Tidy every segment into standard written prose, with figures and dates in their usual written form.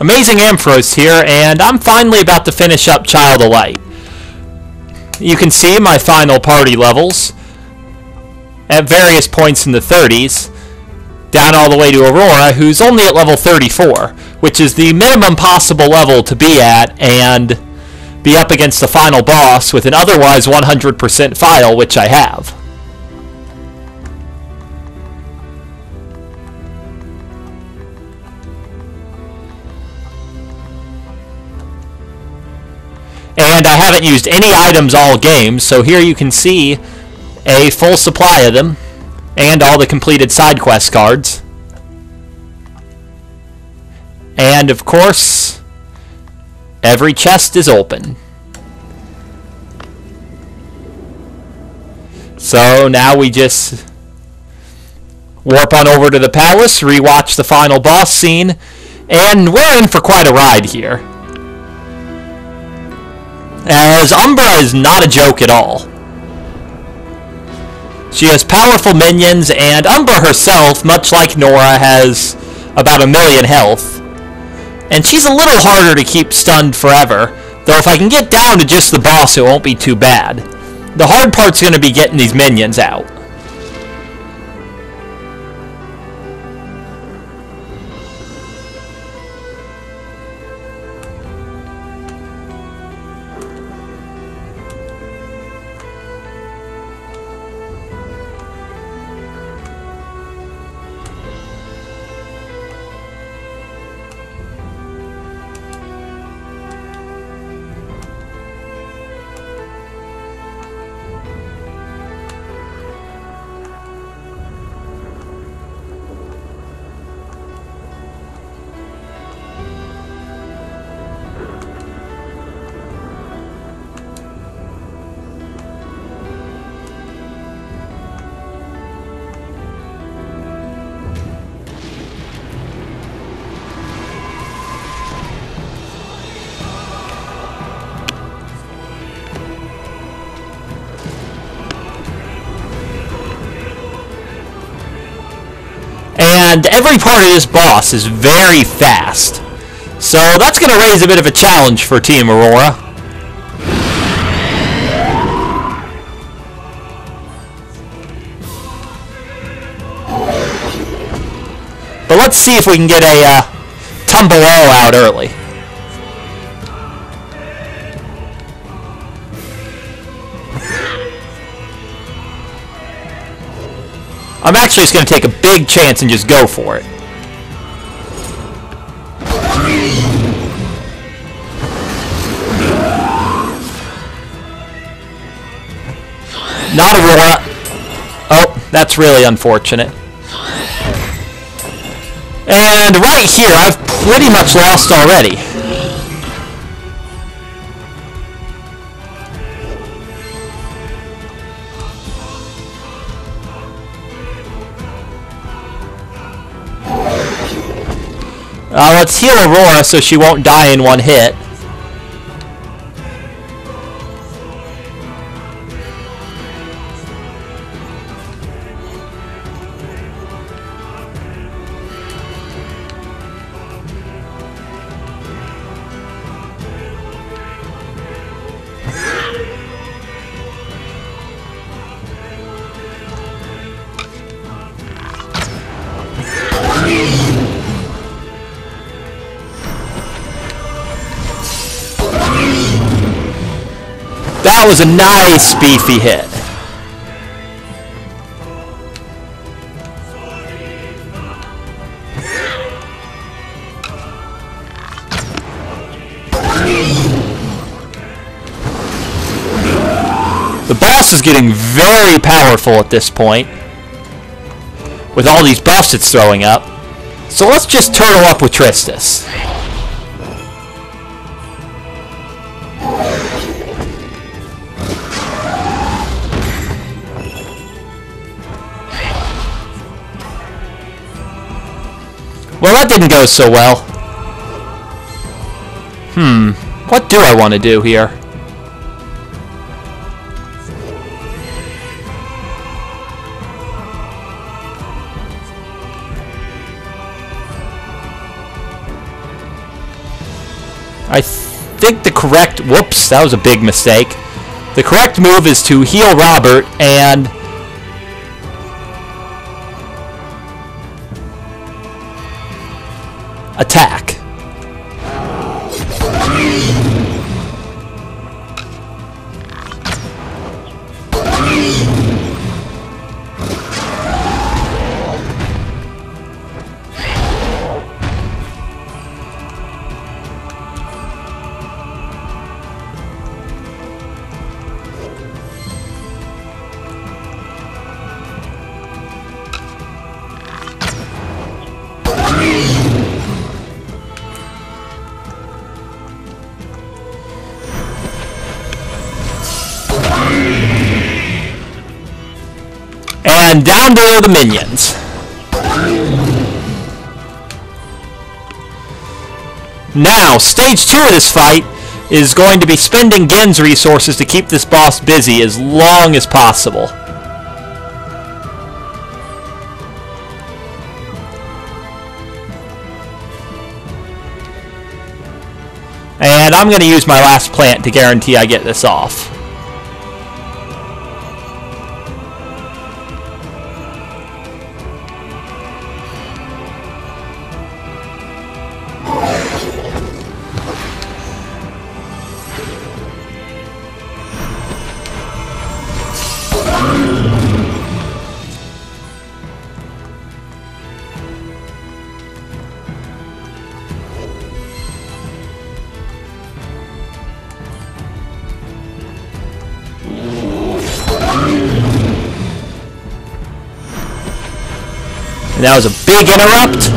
Amazing Ampharos here, and I'm finally about to finish up Child of Light. You can see my final party levels at various points in the 30s, down all the way to Aurora, who's only at level 34, which is the minimum possible level to be at and be up against the final boss with an otherwise 100% file, which I have. And I haven't used any items all game, so here you can see a full supply of them and all the completed side quest cards. And of course, every chest is open. So now we just warp on over to the palace, rewatch the final boss scene, and we're in for quite a ride here. As Umbra is not a joke at all. She has powerful minions, and Umbra herself, much like Nora, has about 1 million health. And she's a little harder to keep stunned forever, though if I can get down to just the boss it won't be too bad. The hard part's going to be getting these minions out. And every part of this boss is very fast. So that's going to raise a bit of a challenge for Team Aurora. But let's see if we can get a tumble all out early. I'm actually just going to take a big chance and just go for it. Not Aurora. Oh, that's really unfortunate. And right here, I've pretty much lost already. Let's heal Aurora so she won't die in one hit. That was a nice beefy hit. The boss is getting very powerful at this point, with all these buffs it's throwing up. So let's just turtle up with Tristus. Well, that didn't go so well. What do I want to do here? I think the correct... Whoops, that was a big mistake. The correct move is to heal Robert and... attack. And down go the minions. Now, stage 2 of this fight is going to be spending Gen's resources to keep this boss busy as long as possible. And I'm going to use my last plant to guarantee I get this off. And that was a big interrupt.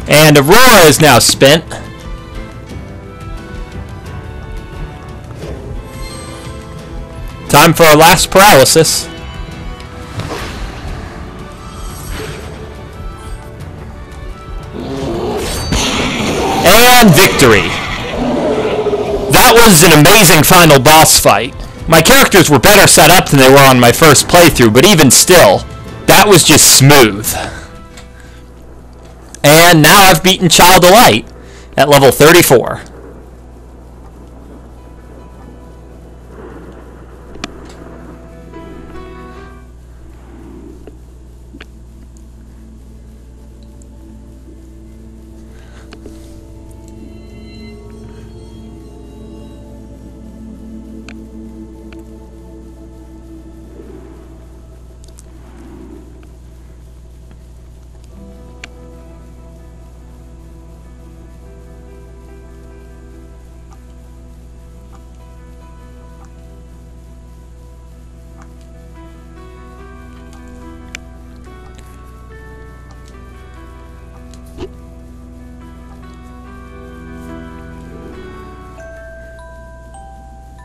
And Aurora is now spent. Time for our last paralysis. And victory. That was an amazing final boss fight. My characters were better set up than they were on my first playthrough, but even still, that was just smooth. And now I've beaten Child of Light at level 34.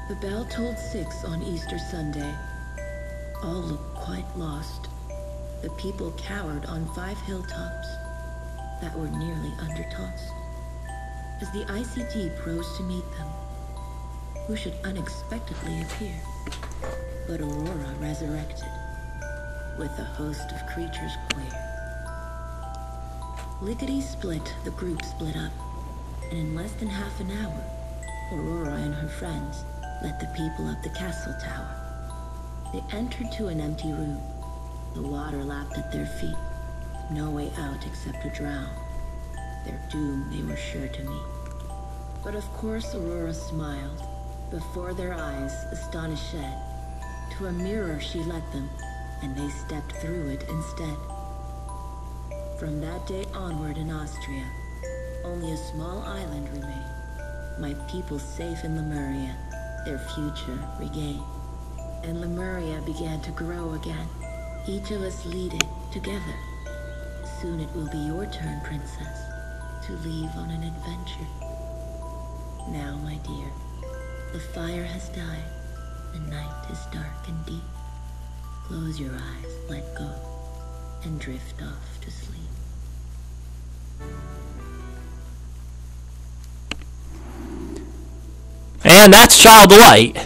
The bell tolled 6 on Easter Sunday. All looked quite lost. The people cowered on 5 hilltops that were nearly undertossed. As the ICT rose to meet them, who should unexpectedly appear but Aurora resurrected, with a host of creatures queer. Lickety-split, the group split up, and in less than half an hour, Aurora and her friends led the people up the castle tower. They entered to an empty room. The water lapped at their feet. No way out except to drown. Their doom they were sure to meet. But of course Aurora smiled. Before their eyes, astonished shed. To a mirror she led them, and they stepped through it instead. From that day onward in Austria, only a small island remained. My people safe in Lemuria, their future regained. And Lemuria began to grow again. Each of us lead it together. Soon it will be your turn, princess, to leave on an adventure. Now, my dear, the fire has died. The night is dark and deep. Close your eyes, let go, and drift off to sleep. And that's Child of Light.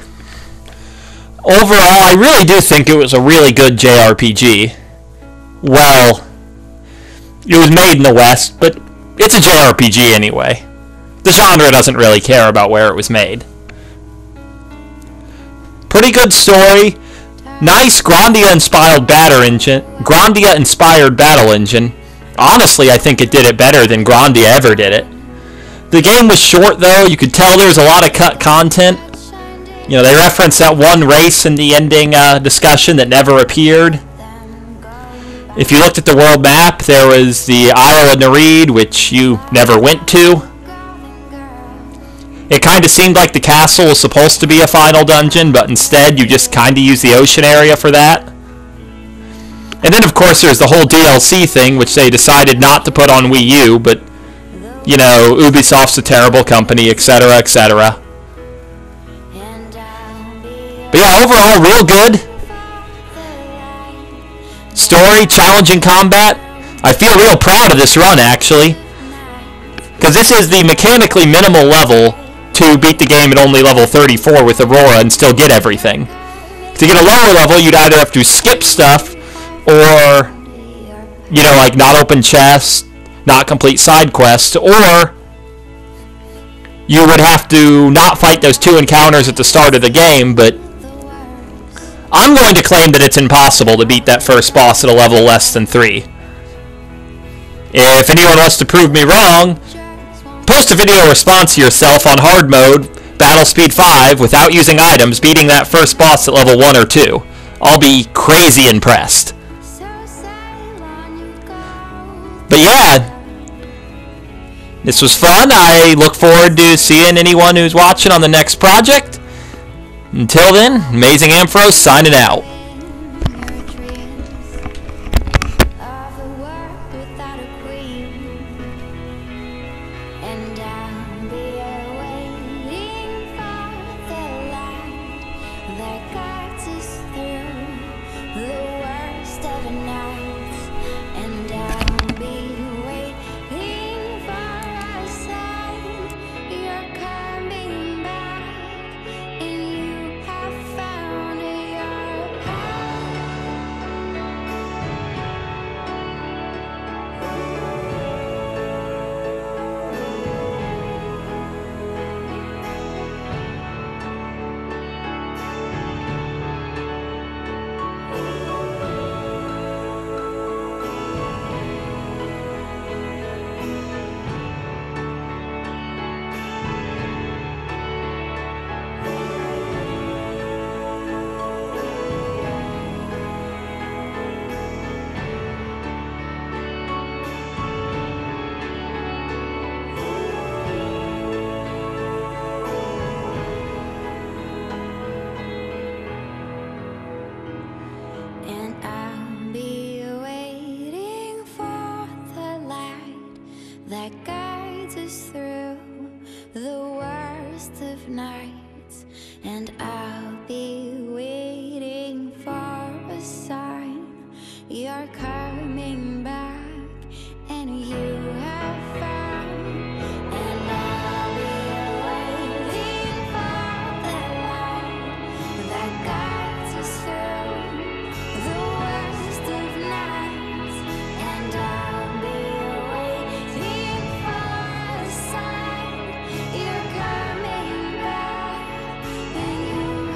Overall, I really do think it was a really good JRPG. Well, it was made in the West, but it's a JRPG anyway. The genre doesn't really care about where it was made. Pretty good story. Nice Grandia-inspired battle engine. Honestly, I think it did it better than Grandia ever did it. The game was short, though. You could tell there was a lot of cut content. You know, they referenced that one race in the ending discussion that never appeared. If you looked at the world map, there was the Isle of Nereid, which you never went to. It kind of seemed like the castle was supposed to be a final dungeon, but instead you just kind of use the ocean area for that. And then, of course, there's the whole DLC thing, which they decided not to put on Wii U, but, you know, Ubisoft's a terrible company, etc., etc. But yeah, overall, real good. Story, challenging combat. I feel real proud of this run, actually. Because this is the mechanically minimal level to beat the game at only level 34 with Aurora and still get everything. To get a lower level, you'd either have to skip stuff, or, you know, like not open chests, not complete side quests, or you would have to not fight those 2 encounters at the start of the game, but I'm going to claim that it's impossible to beat that first boss at a level less than 3. If anyone wants to prove me wrong, post a video response to yourself on hard mode, battle speed 5, without using items, beating that first boss at level 1 or 2. I'll be crazy impressed. But yeah, this was fun. I look forward to seeing anyone who's watching on the next project. Until then, Amazing Ampharos signing out. that guides us through the worst of nights, and I'll be waiting for a sign you're coming back and you have found, and I'll be waiting for the light that guides us through the worst of nights, and I'll be waiting for a sign you're coming back and you